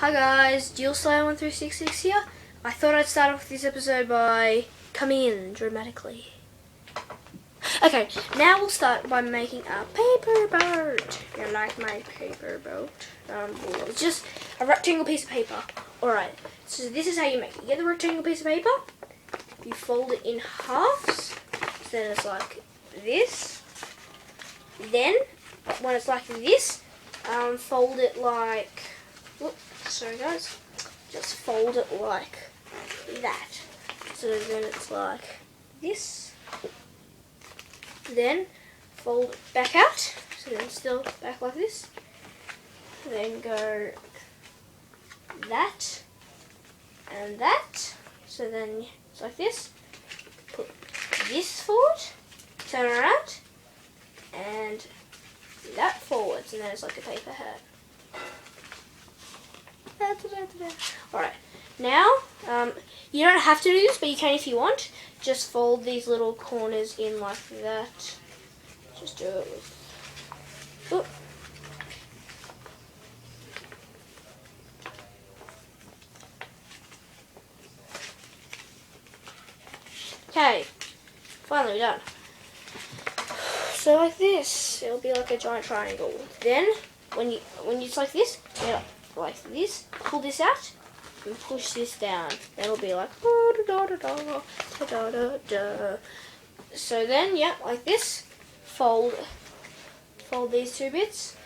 Hi guys, JeelSlayer1366 here. I thought I'd start off this episode by coming in dramatically. Okay, now we'll start by making a paper boat. You like my paper boat? It's just a rectangle piece of paper. Alright, so this is how you make it. You get the rectangle piece of paper, you fold it in halves, so then it's like this. Then, when it's like this, fold it like, whoops, sorry guys, just fold it like that. So then it's like this. Then fold it back out, so then it's still back like this. Then go that and that. So then it's like this. Put this forward, turn around, and that forwards, and then it's like a paper hat. Alright, now you don't have to do this, but you can if you want. Just fold these little corners in like that. Just do it with... Oop. Okay, finally we're done. So like this, it'll be like a giant triangle. Then, when it's like this, you like this, pull this out and push this down. Then it'll be like So then, yeah, like this. Fold these two bits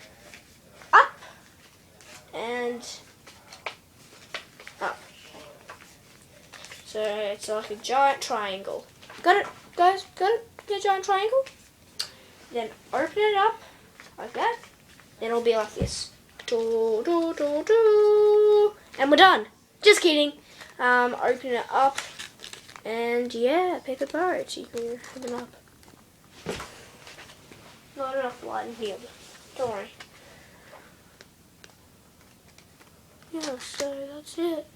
up and up. So it's like a giant triangle. Got it, guys? Got it? The giant triangle? Then open it up like that. Then it'll be like this. And we're done. Just kidding. Open it up. And yeah, paper boat. You can open up. Not enough light in here, but don't worry. Yeah, so that's it.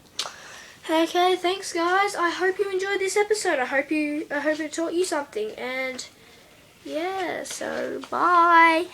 Okay, thanks guys. I hope you enjoyed this episode. I hope it taught you something. And yeah, so bye.